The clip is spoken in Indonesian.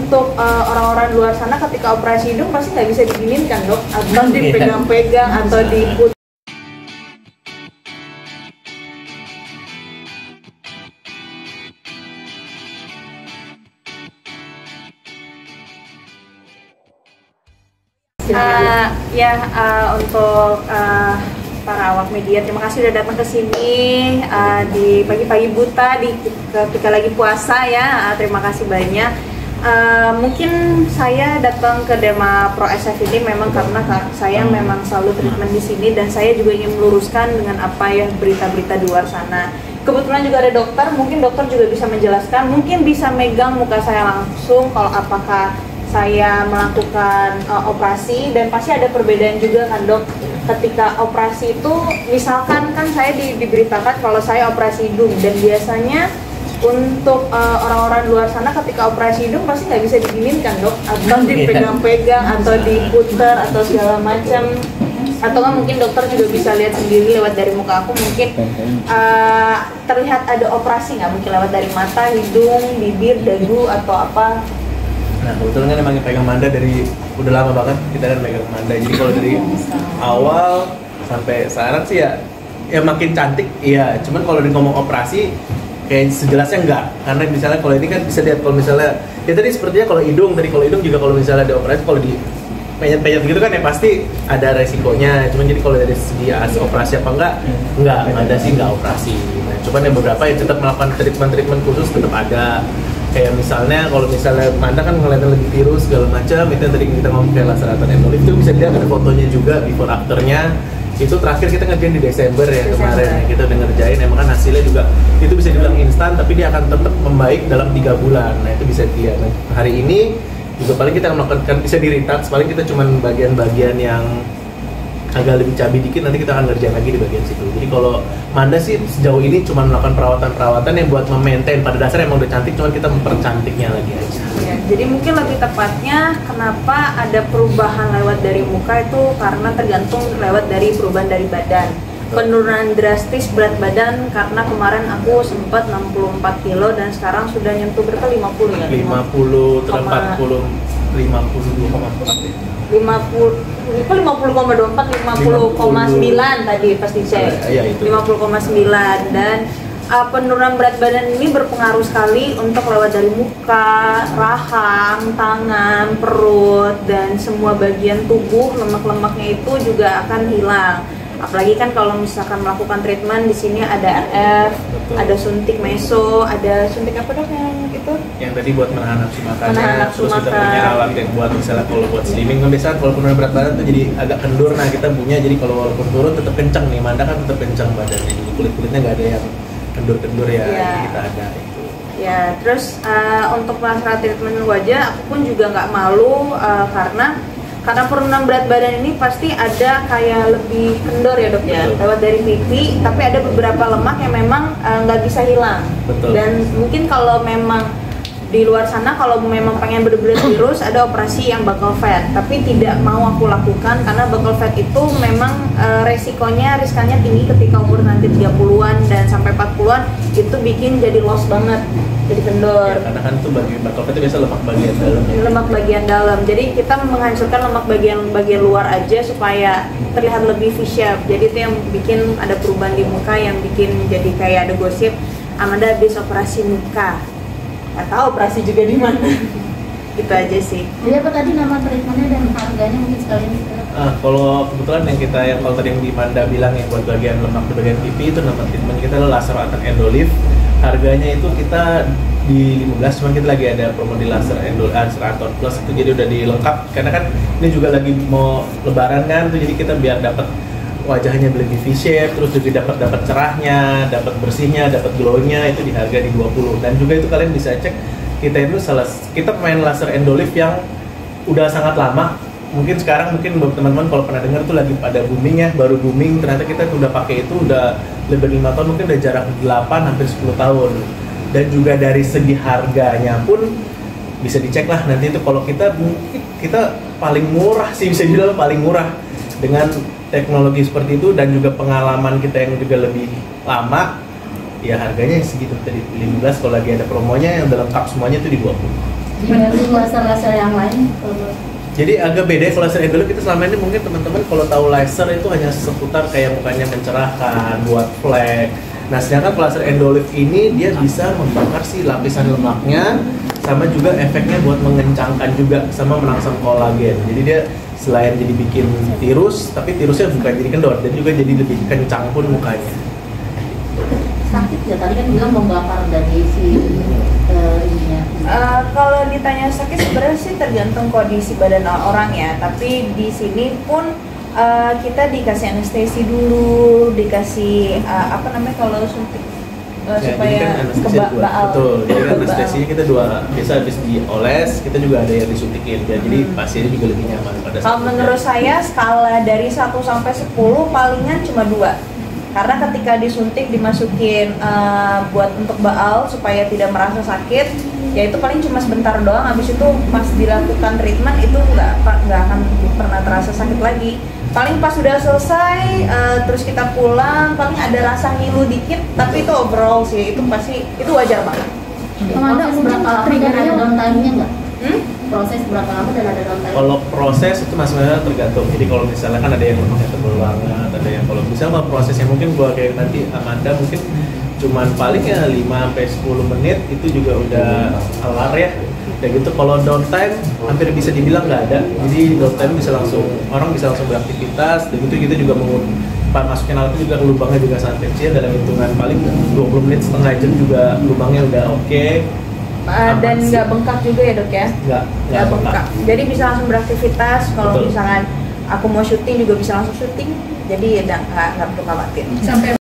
untuk orang-orang luar sana ketika operasi hidung pasti nggak bisa diginiin kan dok? Atau dipegang-pegang atau diput. Untuk para awak media, terima kasih udah datang ke sini di pagi-pagi buta ketika lagi puasa ya. Terima kasih banyak. Mungkin saya datang ke Derma Pro SF ini memang karena saya memang selalu treatment di sini dan saya juga ingin meluruskan dengan apa ya berita-berita di luar sana. Kebetulan juga ada dokter, mungkin dokter juga bisa menjelaskan, mungkin bisa megang muka saya langsung kalau apakah saya melakukan operasi, dan pasti ada perbedaan juga kan dok ketika operasi itu. Misalkan kan saya diberitakan kalau saya operasi hidung, dan biasanya untuk orang-orang luar sana ketika operasi hidung pasti nggak bisa diginiin kan dok, atau dipegang-pegang atau diputer atau segala macam, atau kan mungkin dokter juga bisa lihat sendiri lewat dari muka aku, mungkin terlihat ada operasi nggak, mungkin lewat dari mata, hidung, bibir, dagu atau apa. Nah kebetulan kan emang pegang Manda dari udah lama banget, kita kan pegang Manda. Jadi kalau dari awal sampai sekarang sih ya makin cantik, iya. Cuman kalau di ngomong operasi kayak sejelasnya enggak, karena misalnya kalau ini kan bisa lihat kalau misalnya ya tadi sepertinya kalau hidung juga kalau misalnya ada operasi, kalau di penyet-penyet gitu kan ya pasti ada resikonya. Cuman jadi kalau dari segi operasi apa enggak ada sih, enggak operasi. Nah, cuman yang beberapa yang tetap melakukan treatment khusus tetap ada. Kayak misalnya kalau misalnya Manda kan kelihatan lebih tirus segala macam, itu yang tadi kita ngomong kayak laser endolift itu bisa dilihat ada fotonya juga before afternya. Itu terakhir kita ngerjain di Desember ya kemarin, kita udah ngerjain, emang kan hasilnya juga itu bisa dibilang instan tapi dia akan tetap membaik dalam 3 bulan. Nah itu bisa dilihat. Nah, hari ini juga paling kita melakukan bisa di-retouch, paling kita cuman bagian-bagian yang agak lebih cabi dikit, nanti kita akan ngerjain lagi di bagian situ. Jadi kalau Manda sih sejauh ini cuma melakukan perawatan-perawatan yang buat memaintain, pada dasarnya emang udah cantik, cuma kita mempercantiknya lagi aja. Ya, jadi mungkin lebih tepatnya kenapa ada perubahan lewat dari muka itu karena tergantung lewat dari perubahan dari badan. Penurunan drastis berat badan karena kemarin aku sempat 64 kilo dan sekarang sudah nyentuh berapa, 50 ya? 50 terus 52,4 ya. 50,24, 50,9 tadi pas dicek. Iya, itu. 50,9 dan penurunan berat badan ini berpengaruh sekali untuk lewat dari muka, rahang, tangan, perut, dan semua bagian tubuh. Lemak-lemaknya itu juga akan hilang. Apalagi kan kalau misalkan melakukan treatment di sini ada RF, betul, ada suntik meso, ada suntik apa dok yang itu? Yang tadi buat menahan nafsu makannya, terus kita punya alat yang buat misalnya kalau buat slimming, kan biasanya kalau penurunan berat badan tuh jadi agak kendur, nah kita punya jadi kalau walaupun turun tetap kencang nih, Manda kan tetap kencang badannya, jadi kulit-kulitnya nggak ada yang kendur-kendur ya, jadi kita ada itu. Ya, terus untuk masalah treatment wajah, aku pun juga nggak malu karena penurunan berat badan ini pasti ada kayak lebih kendor ya dok ya, lewat dari pipi, tapi ada beberapa lemak yang memang nggak bisa hilang. Betul. Dan mungkin kalau memang di luar sana kalau memang pengen bener-bener tirus ada operasi yang buccal fat, tapi tidak mau aku lakukan karena buccal fat itu memang riskannya tinggi ketika umur nanti 30-an dan sampai 40-an, itu bikin jadi loss banget, jadi kendor. Ya, karena kan itu buccal fat itu biasa lemak bagian dalam ya. Lemak bagian dalam, jadi kita menghancurkan lemak bagian luar aja supaya terlihat lebih V-shape. Jadi itu yang bikin ada perubahan di muka, yang bikin jadi kayak ada gosip Amanda habis operasi muka. Atau operasi juga di mana? Itu aja sih. Jadi apa tadi nama treatmentnya dan harganya mungkin sekalian itu? Kalau kebetulan kalau tadi yang di Manda bilang yang buat bagian lemak di bagian pipi itu nama treatment kita adalah laser endolift. Harganya itu kita di 15, cuman kita lagi ada promo di laser Aton Plus itu jadi udah dilengkap karena kan ini juga lagi mau lebaran kan, tuh jadi kita biar dapat wajahnya lebih V-shape, terus juga dapat cerahnya, dapat bersihnya, dapat glow-nya, itu di harga di 20. Dan juga itu kalian bisa cek kita main laser endolift yang udah sangat lama. Mungkin sekarang teman-teman kalau pernah dengar tuh lagi pada booming ya, baru booming, ternyata kita udah pakai itu udah lebih 5 tahun, mungkin udah jarak 8 hampir 10 tahun. Dan juga dari segi harganya pun bisa dicek lah nanti itu, kalau kita paling murah sih, bisa dibilang paling murah dengan teknologi seperti itu dan juga pengalaman kita yang juga lebih lama, ya harganya segitu tadi 15, kalau lagi ada promonya yang udah lengkap semuanya itu di 20. Dibanding laser-laser yang lain, Jadi agak beda kalau laser endolip itu selama ini mungkin teman-teman kalau tahu laser itu hanya seputar kayak mukanya mencerahkan, buat flek. Nah sedangkan kalau laser endolip ini dia bisa membakar si lapisan lemaknya, sama juga efeknya buat mengencangkan juga sama merangsang kolagen. Jadi dia selain jadi bikin tirus, tapi tirusnya bukan jadi kendor, dan juga jadi lebih kencang pun mukanya. sakit ya, tadi kan bilang membakar dari si ininya. Kalau ditanya sakit sebenarnya sih tergantung kondisi badan orang ya. Tapi di sini pun kita dikasih anestesi dulu, dikasih apa namanya kalau suntik supaya jadi kan baal. Betul. Jadi kan anestesinya kita biasa habis dioles, kita juga ada yang disuntikin. Ya, jadi pasiennya juga lebih nyaman pada saat. Kalau menurut saya skala dari 1 sampai 10 palingan cuma 2. Karena ketika disuntik dimasukin buat untuk baal supaya tidak merasa sakit, ya itu paling cuma sebentar doang. Habis itu pas dilakukan treatment itu nggak akan pernah terasa sakit lagi. Paling pas sudah selesai terus kita pulang paling ada rasa ngilu dikit, tapi itu overall sih itu pasti itu wajar banget. Proses berapa lama dan ada downtime-nya nggak? Proses berapa lama dan ada downtime? Kalau proses itu sebenarnya tergantung. Jadi kalau misalnya kan ada yang lemaknya tebal banget, ada yang kalau misalnya prosesnya mungkin gua kayak nanti Amanda mungkin cuman paling ya 5 sampai 10 menit itu juga udah kelar ya. Kayak gitu. Kalau downtime hampir bisa dibilang nggak ada. Jadi downtime bisa langsung orang bisa langsung beraktivitas. Dan itu kita juga mau masukin alat itu juga lubangnya juga sangat kecil, dalam hitungan paling 20 menit setengah jam juga lubangnya udah oke. Dan nggak bengkak juga ya dok ya? Nggak bengkak. Jadi bisa langsung beraktivitas. Kalau misalkan aku mau syuting juga bisa langsung syuting. Jadi ya nggak perlu khawatir. Sampai